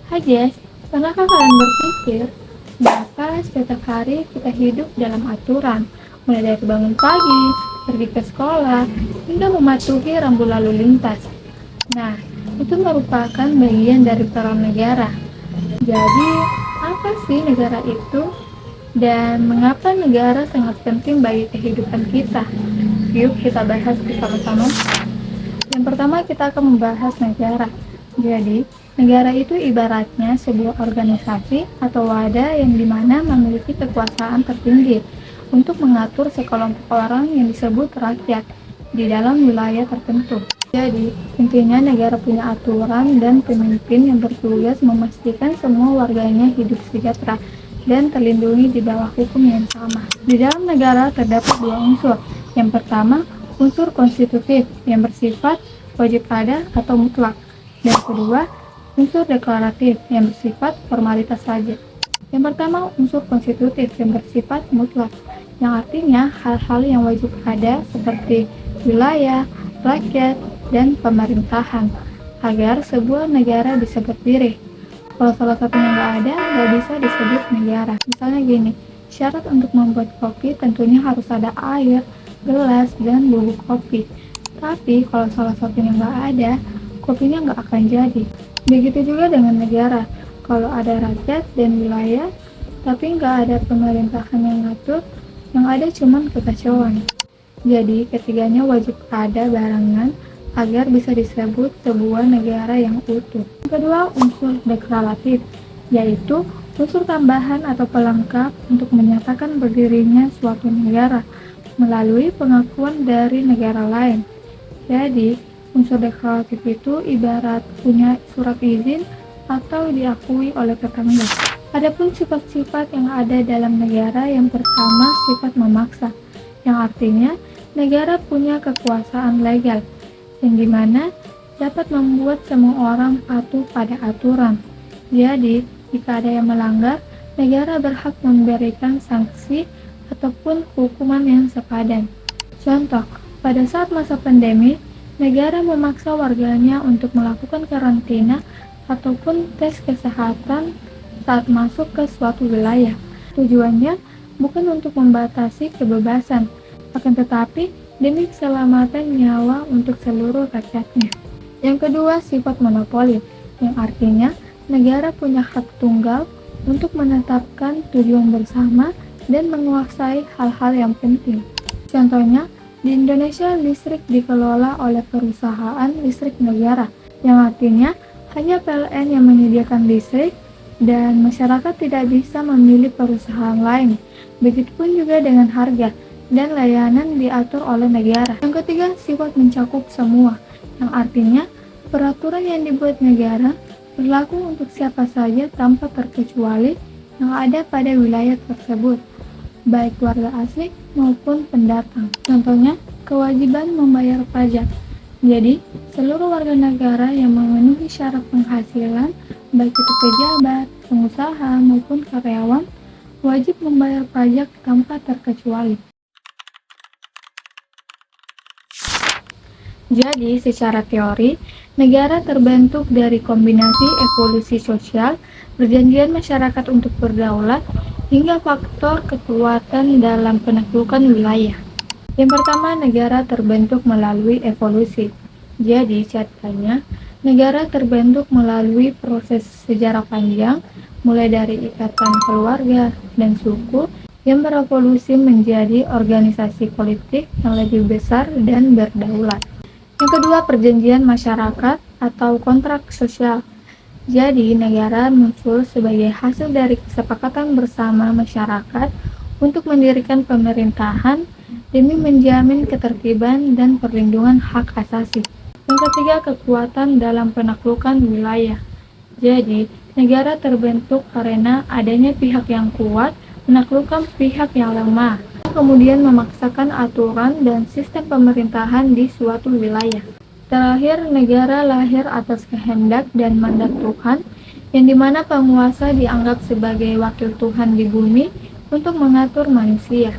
Hai Jess, pernahkah kalian berpikir mengapa setiap hari kita hidup dalam aturan, mulai dari bangun pagi, pergi ke sekolah, hingga mematuhi rambu lalu lintas? Nah, itu merupakan bagian dari peran negara. Jadi, apa sih negara itu? Dan mengapa negara sangat penting bagi kehidupan kita? Yuk kita bahas bersama-sama. Yang pertama kita akan membahas negara. Jadi, negara itu ibaratnya sebuah organisasi atau wadah yang dimana memiliki kekuasaan tertinggi untuk mengatur sekelompok orang yang disebut rakyat di dalam wilayah tertentu. Jadi, intinya negara punya aturan dan pemimpin yang bertugas memastikan semua warganya hidup sejahtera dan terlindungi di bawah hukum yang sama. Di dalam negara terdapat dua unsur. Yang pertama, unsur konstitutif yang bersifat wajib ada atau mutlak. Dan kedua, unsur deklaratif yang bersifat formalitas saja. Yang pertama, unsur konstitutif yang bersifat mutlak, yang artinya hal-hal yang wajib ada seperti wilayah, rakyat, dan pemerintahan agar sebuah negara bisa berdiri. Kalau salah satunya nggak ada, nggak bisa disebut negara. Misalnya gini, syarat untuk membuat kopi tentunya harus ada air, gelas, dan bubuk kopi. Tapi kalau salah satunya nggak ada, kopinya nggak akan jadi. Begitu juga dengan negara. Kalau ada rakyat dan wilayah, tapi nggak ada pemerintahan yang ngatur, yang ada cuman kekacauan. Jadi, ketiganya wajib ada barengan agar bisa disebut sebuah negara yang utuh. Yang kedua, unsur deklaratif, yaitu unsur tambahan atau pelengkap untuk menyatakan berdirinya suatu negara melalui pengakuan dari negara lain. Jadi, unsur deklaratif itu ibarat punya surat izin atau diakui oleh tetangga. Adapun sifat-sifat yang ada dalam negara, yang pertama sifat memaksa, yang artinya negara punya kekuasaan legal, yang dimana dapat membuat semua orang patuh pada aturan. Jadi, jika ada yang melanggar, negara berhak memberikan sanksi ataupun hukuman yang sepadan. Contoh, pada saat masa pandemi, negara memaksa warganya untuk melakukan karantina ataupun tes kesehatan saat masuk ke suatu wilayah. Tujuannya bukan untuk membatasi kebebasan, akan tetapi demi keselamatan nyawa untuk seluruh rakyatnya. Yang kedua, sifat monopoli, yang artinya negara punya hak tunggal untuk menetapkan tujuan bersama dan menguasai hal-hal yang penting. Contohnya, di Indonesia listrik dikelola oleh perusahaan listrik negara, yang artinya hanya PLN yang menyediakan listrik dan masyarakat tidak bisa memilih perusahaan lain. Begitupun juga dengan harga dan layanan diatur oleh negara. Yang ketiga, sifat mencakup semua, yang artinya peraturan yang dibuat negara berlaku untuk siapa saja tanpa terkecuali yang ada pada wilayah tersebut, baik warga asing maupun pendatang. Contohnya, kewajiban membayar pajak. Jadi, seluruh warga negara yang memenuhi syarat penghasilan, baik itu pejabat, pengusaha maupun karyawan, wajib membayar pajak tanpa terkecuali. Jadi, secara teori, negara terbentuk dari kombinasi evolusi sosial, perjanjian masyarakat untuk berdaulat, hingga faktor kekuatan dalam penaklukan wilayah. Yang pertama, negara terbentuk melalui evolusi. Jadi, catatannya, negara terbentuk melalui proses sejarah panjang, mulai dari ikatan keluarga dan suku, yang berevolusi menjadi organisasi politik yang lebih besar dan berdaulat. Yang kedua, perjanjian masyarakat atau kontrak sosial. Jadi, negara muncul sebagai hasil dari kesepakatan bersama masyarakat untuk mendirikan pemerintahan demi menjamin ketertiban dan perlindungan hak asasi. Yang ketiga, kekuatan dalam penaklukan wilayah. Jadi, negara terbentuk karena adanya pihak yang kuat menaklukkan pihak yang lemah, kemudian memaksakan aturan dan sistem pemerintahan di suatu wilayah. Terakhir, negara lahir atas kehendak dan mandat Tuhan, yang dimana penguasa dianggap sebagai wakil Tuhan di bumi untuk mengatur manusia.